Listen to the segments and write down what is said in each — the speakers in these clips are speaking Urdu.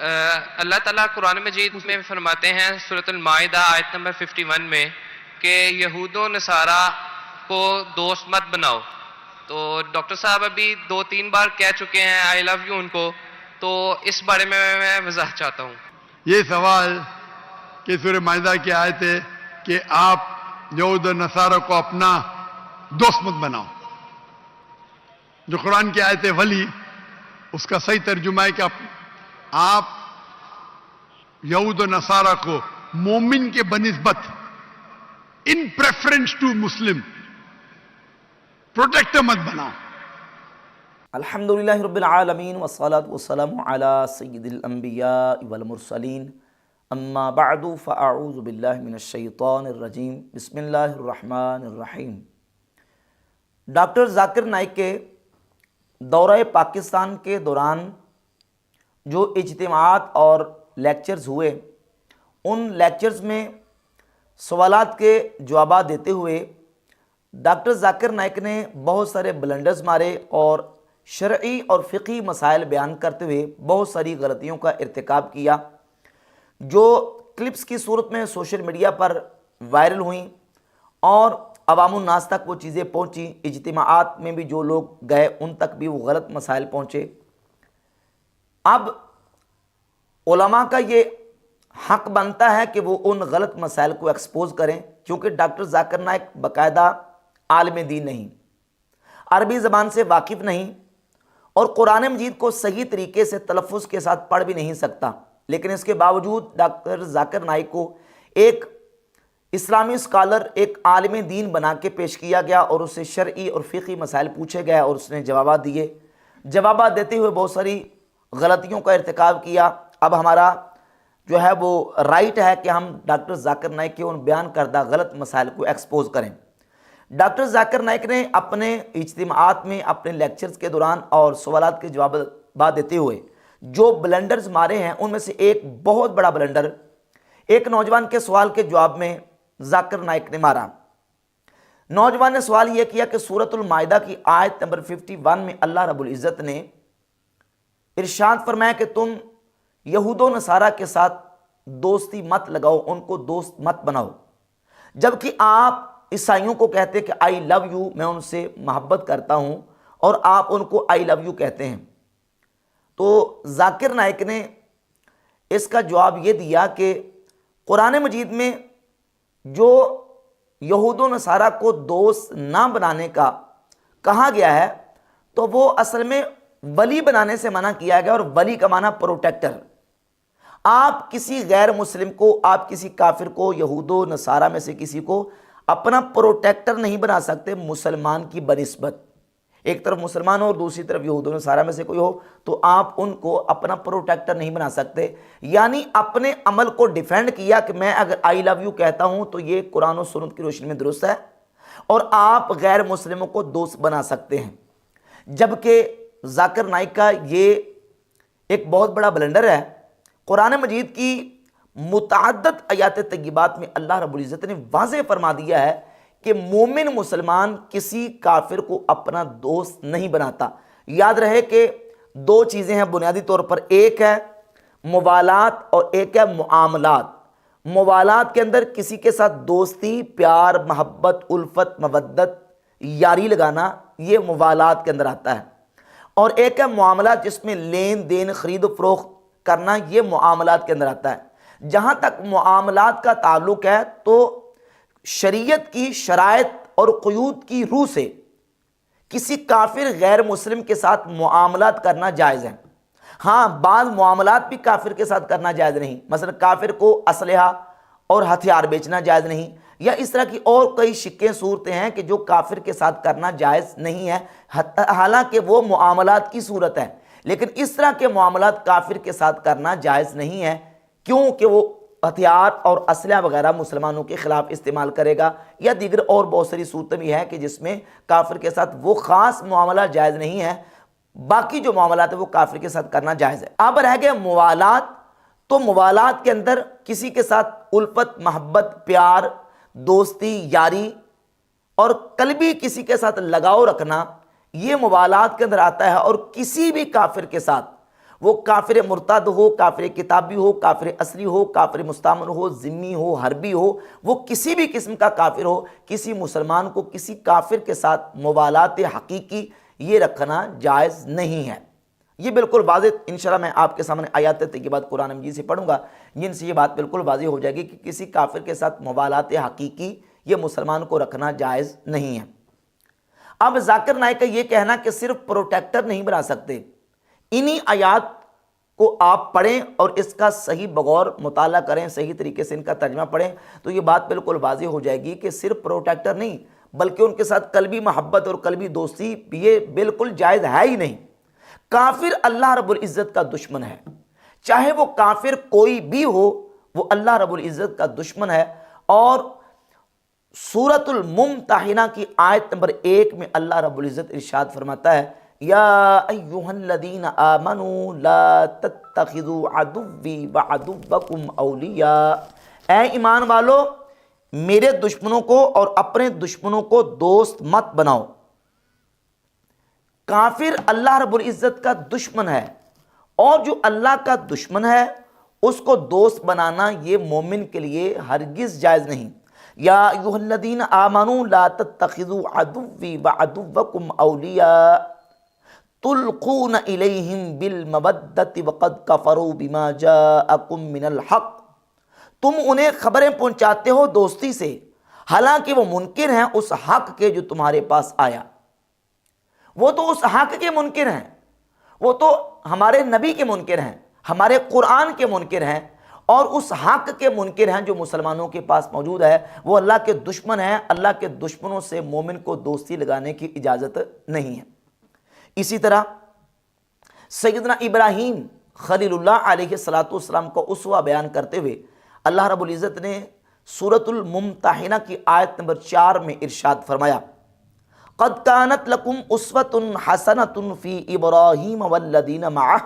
اللہ تعالیٰ قرآن مجید میں فرماتے ہیں سورۃ المائدہ آیت نمبر 51 میں کہ یہود و نصارہ کو دوست مت بناؤ. تو ڈاکٹر صاحب ابھی 2-3 بار کہہ چکے ہیں آئی لو یو ان کو، تو اس بارے میں وضاحت چاہتا ہوں. یہ سوال کہ سورہ مائدہ کی آیت ہے کہ آپ یہود و نصارہ کو اپنا دوست مت بناؤ. جو قرآن کی آیت ہے ولی، اس کا صحیح ترجمہ ہے کہ آپ یہود و نصارہ کو مومن کے بنسبت ان پریفرنس ٹو مسلم پروٹیکٹر مت بناؤ. الحمدللہ رب العالمین والصلاة والسلام علی سید الانبیاء والمرسلین، اما بعد فاعوذ باللہ من الشیطان الرجیم، بسم اللہ الرحمن الرحیم. ڈاکٹر ذاکر نائک کے دورہ پاکستان کے دوران جو اجتماعات اور لیکچرز ہوئے، ان لیکچرز میں سوالات کے جوابات دیتے ہوئے ڈاکٹر ذاکر نائک نے بہت سارے بلنڈرز مارے اور شرعی اور فقہی مسائل بیان کرتے ہوئے بہت ساری غلطیوں کا ارتکاب کیا، جو کلپس کی صورت میں سوشل میڈیا پر وائرل ہوئیں اور عوام الناس تک وہ چیزیں پہنچیں. اجتماعات میں بھی جو لوگ گئے ان تک بھی وہ غلط مسائل پہنچے. اب علماء کا یہ حق بنتا ہے کہ وہ ان غلط مسائل کو ایکسپوز کریں، کیونکہ ڈاکٹر ذاکر نائک باقاعدہ عالم دین نہیں، عربی زبان سے واقف نہیں اور قرآن مجید کو صحیح طریقے سے تلفظ کے ساتھ پڑھ بھی نہیں سکتا. لیکن اس کے باوجود ڈاکٹر ذاکر نائک کو ایک اسلامی اسکالر، ایک عالم دین بنا کے پیش کیا گیا اور اس سے شرعی اور فقہی مسائل پوچھے گئے اور اس نے جوابات دیے. جوابات دیتے ہوئے بہت ساری غلطیوں کا ارتکاب کیا. اب ہمارا جو ہے وہ رائٹ ہے کہ ہم ڈاکٹر ذاکر نائک کے ان بیان کردہ غلط مسائل کو ایکسپوز کریں. ڈاکٹر ذاکر نائک نے اپنے اجتماعات میں، اپنے لیکچرز کے دوران اور سوالات کے جوابات دیتے ہوئے جو بلنڈرز مارے ہیں، ان میں سے ایک بہت بڑا بلنڈر ایک نوجوان کے سوال کے جواب میں ذاکر نائک نے مارا. نوجوان نے سوال یہ کیا کہ سورۃ المائدہ کی آیت نمبر 51 میں اللہ رب العزت نے ارشاد فرمایا کہ تم یہود و نصارہ کے ساتھ دوستی مت لگاؤ، ان کو دوست مت بناؤ، جبکہ آپ عیسائیوں کو کہتے ہیں کہ آئی لو یو، میں ان سے محبت کرتا ہوں، اور آپ ان کو آئی لو یو کہتے ہیں. تو ذاکر نائک نے اس کا جواب یہ دیا کہ قرآن مجید میں جو یہود و نصارہ کو دوست نہ بنانے کا کہا گیا ہے، تو وہ اصل میں ولی بنانے سے منع کیا گیا، اور ولی کا معنی پروٹیکٹر. آپ کسی غیر مسلم کو، آپ کسی کافر کو، یہود و نصارہ میں سے کسی کو اپنا پروٹیکٹر نہیں بنا سکتے مسلمان کی بنسبت. ایک طرف مسلمان ہو اور دوسری طرف یہود و نصارہ میں سے کوئی ہو، تو آپ ان کو اپنا پروٹیکٹر نہیں بنا سکتے. یعنی اپنے عمل کو ڈیفینڈ کیا کہ میں اگر آئی لو یو کہتا ہوں تو یہ قرآن و سنت کی روشنی میں درست ہے، اور آپ غیر مسلموں کو دوست بنا سکتے ہیں. جبکہ ذاکر نائک کا یہ ایک بہت بڑا بلنڈر ہے. قرآن مجید کی متعدد آیات طیبات میں اللہ رب العزت نے واضح فرما دیا ہے کہ مومن مسلمان کسی کافر کو اپنا دوست نہیں بناتا. یاد رہے کہ دو چیزیں ہیں بنیادی طور پر، ایک ہے موالات اور ایک ہے معاملات. موالات کے اندر کسی کے ساتھ دوستی، پیار، محبت، الفت، مودت، یاری لگانا، یہ موالات کے اندر آتا ہے. اور ایک ہے معاملات، جس میں لین دین، خرید و فروخت کرنا، یہ معاملات کے اندر آتا ہے. جہاں تک معاملات کا تعلق ہے تو شریعت کی شرائط اور قیود کی روح سے کسی کافر غیر مسلم کے ساتھ معاملات کرنا جائز ہے. ہاں، بعض معاملات بھی کافر کے ساتھ کرنا جائز نہیں. مثلا کافر کو اسلحہ اور ہتھیار بیچنا جائز نہیں، یا اس طرح کی اور کئی شکیں صورتیں ہیں کہ جو کافر کے ساتھ کرنا جائز نہیں ہے، حالانکہ وہ معاملات کی صورت ہے. لیکن اس طرح کے معاملات کافر کے ساتھ کرنا جائز نہیں ہے، کیونکہ وہ ہتھیار اور اسلحہ وغیرہ مسلمانوں کے خلاف استعمال کرے گا، یا دیگر اور بہت ساری صورتیں بھی ہیں کہ جس میں کافر کے ساتھ وہ خاص معاملہ جائز نہیں ہے، باقی جو معاملات ہیں وہ کافر کے ساتھ کرنا جائز ہے. اب رہ گئے موالات. تو موالات کے اندر کسی کے ساتھ الفت، محبت، پیار، دوستی، یاری اور قلبی کسی کے ساتھ لگاؤ رکھنا، یہ موالات کے اندر آتا ہے. اور کسی بھی کافر کے ساتھ وہ کافر مرتد ہو، کافر کتابی ہو، کافر اصلی ہو، کافر مستعمل ہو، ذمی ہو، حربی ہو، وہ کسی بھی قسم کا کافر ہو، کسی مسلمان کو کسی کافر کے ساتھ موالات حقیقی یہ رکھنا جائز نہیں ہے۔ یہ بالکل واضح انشاءاللہ میں آپ کے سامنے آیات طیبات قرآن مجید سے پڑھوں گا، جن سے یہ بات بالکل واضح ہو جائے گی کہ کسی کافر کے ساتھ موالات حقیقی یہ مسلمان کو رکھنا جائز نہیں ہے۔ اب ذاکر نائک کا یہ کہنا کہ صرف پروٹیکٹر نہیں بنا سکتے، انہی آیات کو آپ پڑھیں اور اس کا صحیح بغور مطالعہ کریں، صحیح طریقے سے ان کا ترجمہ پڑھیں تو یہ بات بالکل واضح ہو جائے گی کہ صرف پروٹیکٹر نہیں بلکہ ان کے ساتھ قلبی محبت اور قلبی دوستی یہ بالکل جائز ہے ہی نہیں۔ کافر اللہ رب العزت کا دشمن ہے، چاہے وہ کافر کوئی بھی ہو، وہ اللہ رب العزت کا دشمن ہے۔ اور سورۃ الممتحنہ کی آیت نمبر 1 میں اللہ رب العزت ارشاد فرماتا ہے، یا ایہا الذین آمنوا لا تتخذوا عدوی وعدوکم اولیاء، اے ایمان والو میرے دشمنوں کو اور اپنے دشمنوں کو دوست مت بناؤ۔ کافر اللہ رب العزت کا دشمن ہے، اور جو اللہ کا دشمن ہے اس کو دوست بنانا یہ مومن کے لیے ہرگز جائز نہیں۔ یا ایھا الذین آمنوا لا تتخذوا عدوی وعدوکم اولیاء تلقون الیہم بالمودۃ وقد کفروا بما جاءکم من الحق، تم انہیں خبریں پہنچاتے ہو دوستی سے حالانکہ وہ منکر ہیں اس حق کے جو تمہارے پاس آیا۔ وہ تو اس حق کے منکر ہیں، وہ تو ہمارے نبی کے منکر ہیں، ہمارے قرآن کے منکر ہیں، اور اس حق کے منکر ہیں جو مسلمانوں کے پاس موجود ہے، وہ اللہ کے دشمن ہیں۔ اللہ کے دشمنوں سے مومن کو دوستی لگانے کی اجازت نہیں ہے۔ اسی طرح سیدنا ابراہیم خلیل اللہ علیہ السلام کو اسوہ بیان کرتے ہوئے اللہ رب العزت نے سورۃ الممتحنہ کی آیت نمبر 4 میں ارشاد فرمایا، قد کانت لکم اسوۃ حسنۃ فی ابراہیم والذین معہ،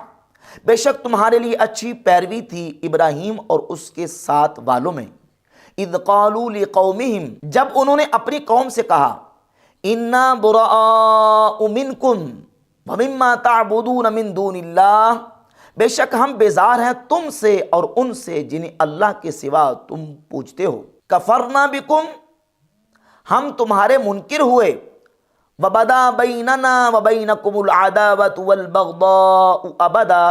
بے شک تمہارے لیے اچھی پیروی تھی ابراہیم اور اس کے ساتھ والوں میں، اذ قالوا لقومہم، جب انہوں نے اپنی قوم سے کہا، انا براء منکم ومما تعبدون من دون اللہ، بے شک ہم بیزار ہیں تم سے اور ان سے جنہیں اللہ کے سوا تم پوجتے ہو، کفرنا بکم، ہم تمہارے منکر ہوئے، وبدا بیننا وبینکم العداوۃ والبغضاء ابدا،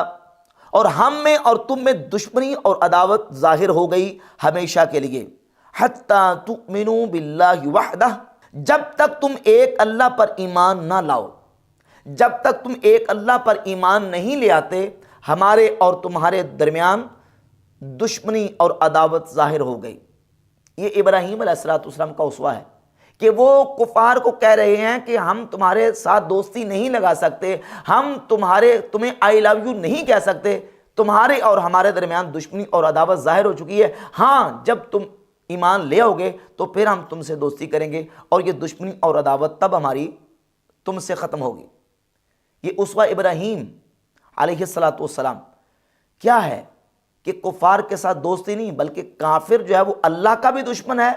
اور ہم میں اور تم میں دشمنی اور عداوت ظاہر ہو گئی ہمیشہ کے لیے، حتی تؤمنوا باللہ وحدہ، جب تک تم ایک اللہ پر ایمان نہ لاؤ، جب تک تم ایک اللہ پر ایمان نہیں لے آتے ہمارے اور تمہارے درمیان دشمنی اور عداوت ظاہر ہو گئی۔ یہ ابراہیم علیہ السلام کا اسوہ ہے کہ وہ کفار کو کہہ رہے ہیں کہ ہم تمہارے ساتھ دوستی نہیں لگا سکتے، ہم تمہیں آئی لو یو نہیں کہہ سکتے، تمہارے اور ہمارے درمیان دشمنی اور عداوت ظاہر ہو چکی ہے، ہاں جب تم ایمان لے آؤ گے تو پھر ہم تم سے دوستی کریں گے اور یہ دشمنی اور عداوت تب ہماری تم سے ختم ہوگی۔ یہ اسوہ ابراہیم علیہ السلام کیا ہے کہ کفار کے ساتھ دوستی نہیں بلکہ کافر جو ہے وہ اللہ کا بھی دشمن ہے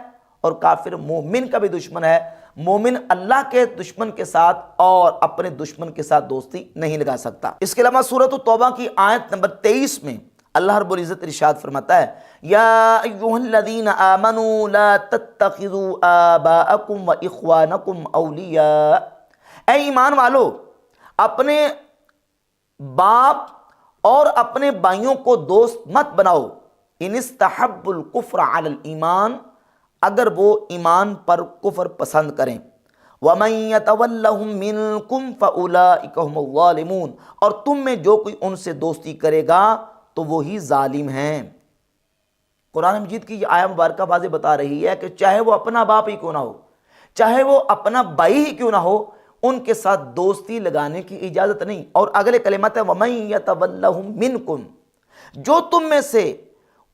اور کافر مومن کا بھی دشمن ہے۔ مومن اللہ کے دشمن کے ساتھ اور اپنے دشمن کے ساتھ دوستی نہیں لگا سکتا۔ اس کے علاوہ سورۃ التوبہ کی آیت نمبر 23 میں اللہ رب العزت ارشاد فرماتا ہے، یا ایھا الذین آمنوا لا تتخذوا آباءکم واخوانکم اولیاء، اے ایمان والو اپنے باپ اور اپنے بھائیوں کو دوست مت بناؤ، ان استحبوا الکفر علی الایمان، اگر وہ ایمان پر کفر پسند کریں، وَمَن يَتَوَلَّهُم مِّنكُمْ فَأُولَٰئِكَ هُمُ الظَّالِمُونَ، اور تم میں جو کوئی ان سے دوستی کرے گا تو وہی ظالم ہیں۔ قرآن مجید کی یہ آیہ مبارکہ واضح بتا رہی ہے کہ چاہے وہ اپنا باپ ہی کیوں نہ ہو، چاہے وہ اپنا بھائی ہی کیوں نہ ہو، ان کے ساتھ دوستی لگانے کی اجازت نہیں۔ اور اگلے کلمات ہے وَمَن يَتَوَلَّهُم مِّنكُمْ، جو تم میں سے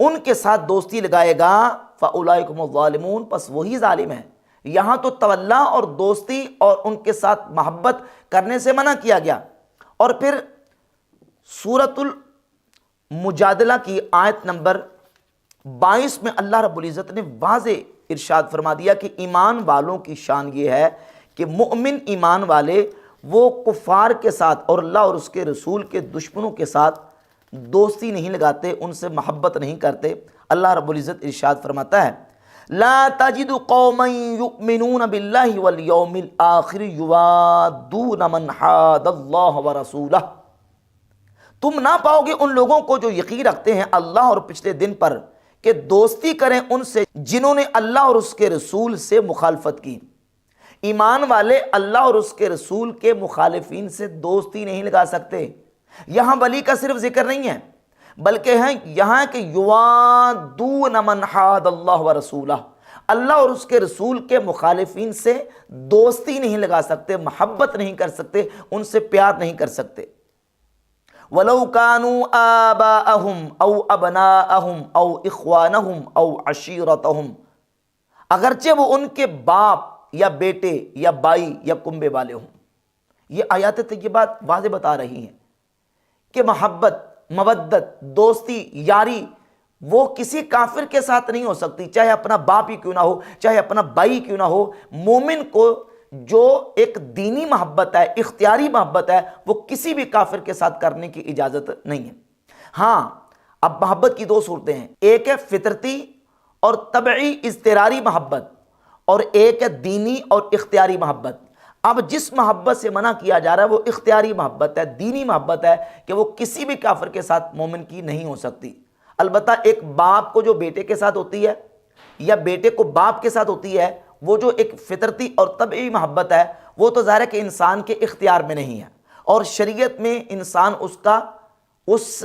ان کے ساتھ دوستی لگائے گا فَأُولَٰئِكَ هُمُ الظَّالِمُونَ، پس وہی ظالم ہے۔ یہاں تو تولا اور دوستی اور ان کے ساتھ محبت کرنے سے منع کیا گیا، اور پھر سورۃ المجادلہ کی آیت نمبر 22 میں اللہ رب العزت نے واضح ارشاد فرما دیا کہ ایمان والوں کی شان یہ ہے کہ مؤمن ایمان والے وہ کفار کے ساتھ اور اللہ اور اس کے رسول کے دشمنوں کے ساتھ دوستی نہیں لگاتے، ان سے محبت نہیں کرتے۔ اللہ رب العزت ارشاد فرماتا ہے لا تجد قوما یؤمنون باللہ والیوم الآخر یوادون من حاد اللہ ورسولہ، تم نہ پاؤ گے ان لوگوں کو جو یقین رکھتے ہیں اللہ اور پچھلے دن پر کہ دوستی کریں ان سے جنہوں نے اللہ اور اس کے رسول سے مخالفت کی۔ ایمان والے اللہ اور اس کے رسول کے مخالفین سے دوستی نہیں لگا سکتے۔ یہاں ولی کا صرف ذکر نہیں ہے، بلکہ ہیں یہاں کہ یوادون من حاد اللہ ورسولہ، اللہ اور اس کے رسول کے مخالفین سے دوستی نہیں لگا سکتے، محبت نہیں کر سکتے، ان سے پیار نہیں کر سکتے۔ وَلَوْ كَانُوا آبَاءَهُمْ أَوْ أَبْنَاءَهُمْ أَوْ إِخْوَانَهُمْ أَوْ عَشِيرَتَهُمْ، اگرچہ وہ ان کے باپ یا بیٹے یا بائی یا کنبے والے ہوں۔ یہ آیات طیبات واضح بتا رہی ہیں کہ محبت، مودت، دوستی، یاری وہ کسی کافر کے ساتھ نہیں ہو سکتی، چاہے اپنا باپ ہی کیوں نہ ہو، چاہے اپنا بھائی کیوں نہ ہو۔ مومن کو جو ایک دینی محبت ہے، اختیاری محبت ہے، وہ کسی بھی کافر کے ساتھ کرنے کی اجازت نہیں ہے۔ ہاں، اب محبت کی دو صورتیں ہیں، ایک ہے فطرتی اور طبعی اضطراری محبت، اور ایک ہے دینی اور اختیاری محبت۔ اب جس محبت سے منع کیا جا رہا ہے وہ اختیاری محبت ہے، دینی محبت ہے کہ وہ کسی بھی کافر کے ساتھ مومن کی نہیں ہو سکتی۔ البتہ ایک باپ کو جو بیٹے کے ساتھ ہوتی ہے یا بیٹے کو باپ کے ساتھ ہوتی ہے، وہ جو ایک فطرتی اور طبعی محبت ہے، وہ تو ظاہر ہے کہ انسان کے اختیار میں نہیں ہے، اور شریعت میں انسان اس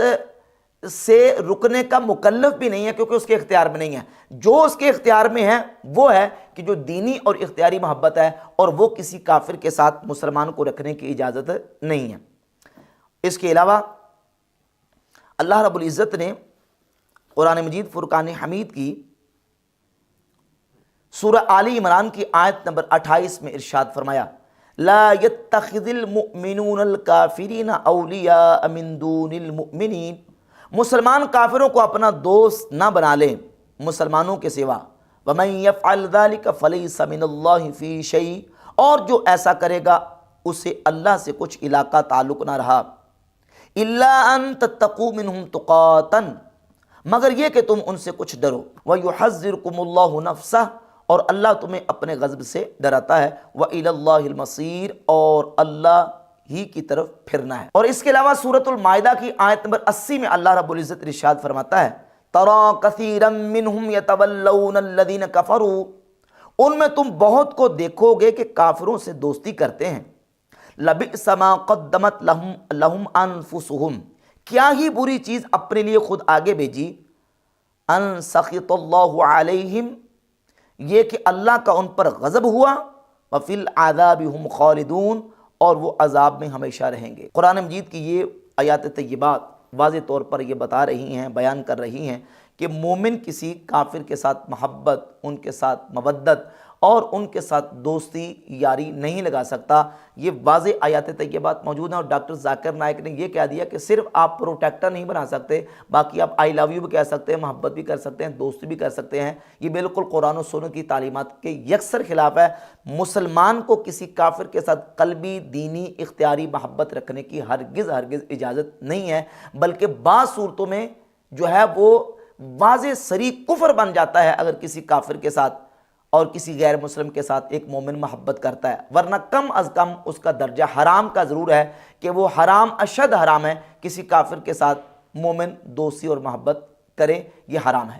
سے رکنے کا مکلف بھی نہیں ہے، کیونکہ اس کے اختیار میں نہیں ہے۔ جو اس کے اختیار میں ہے وہ ہے کہ جو دینی اور اختیاری محبت ہے، اور وہ کسی کافر کے ساتھ مسلمان کو رکھنے کی اجازت نہیں ہے۔ اس کے علاوہ اللہ رب العزت نے قرآن مجید فرقان حمید کی سورہ آل عمران کی آیت نمبر 28 میں ارشاد فرمایا لا يتخذ المؤمنون الكافرین اولیاء من دون المؤمنین، مسلمان کافروں کو اپنا دوست نہ بنا لیں مسلمانوں کے سوا۔ وَمَن يَفْعَلْ ذَلِكَ فَلَيْسَ مِنَ اللَّهِ فِي شَيْءٍ، اور جو ایسا کرے گا اسے اللہ سے کچھ علاقہ تعلق نہ رہا۔ إِلَّا أَن تَتَّقُوا مِنْهُمْ تُقَاتًا، مگر یہ کہ تم ان سے کچھ ڈرو۔ وَيُحَذِّرُكُمُ اللَّهُ نَفْسَهُ، اور اللہ تمہیں اپنے غضب سے ڈراتا ہے۔ وَإِلَى اللَّهِ الْمَصِيرُ، اور اللہ ہی کی طرف پھرنا ہے۔ اور اس کے علاوہ سورۃ المائدہ کی آیت نمبر 80 میں اللہ رب العزت ارشاد فرماتا ہے تَرَى كَثِيرًا مِّنْهُمْ يَتَوَلَّوْنَ الَّذِينَ كَفَرُوا، ان میں تم بہت کو دیکھو گے کہ کافروں سے دوستی کرتے ہیں۔ لَبِئْسَ مَا قَدَّمَتْ لَهُمْ أَنفُسُهُمْ، کیا ہی بری چیز اپنے لیے خود آگے بھیجی۔ أَن سَخِطَ اللَّهُ عَلَيْهِمْ، یہ کہ اللہ کا ان پر غضب ہوا۔ وَفِي الْعَذَابِ هُمْ خَالِدُونَ، اور وہ عذاب میں ہمیشہ رہیں گے۔ قرآن مجید کی یہ آیات طیبات واضح طور پر یہ بتا رہی ہیں، بیان کر رہی ہیں کہ مومن کسی کافر کے ساتھ محبت، ان کے ساتھ مودت اور ان کے ساتھ دوستی یاری نہیں لگا سکتا۔ یہ واضح آیات طیبات موجود ہیں، اور ڈاکٹر ذاکر نائک نے یہ کہہ دیا کہ صرف آپ پروٹیکٹر نہیں بنا سکتے، باقی آپ آئی لو یو بھی کہہ سکتے ہیں، محبت بھی کر سکتے ہیں، دوستی بھی کر سکتے ہیں۔ یہ بالکل قرآن و سنت کی تعلیمات کے یکسر خلاف ہے۔ مسلمان کو کسی کافر کے ساتھ قلبی، دینی، اختیاری محبت رکھنے کی ہرگز اجازت نہیں ہے، بلکہ بعض صورتوں میں جو ہے وہ واضح صریح کفر بن جاتا ہے اگر کسی کافر کے ساتھ اور کسی غیر مسلم کے ساتھ ایک مومن محبت کرتا ہے، ورنہ کم از کم اس کا درجہ حرام کا ضرور ہے کہ وہ حرام اشد حرام ہے، کسی کافر کے ساتھ مومن دوستی اور محبت کرے، یہ حرام ہے۔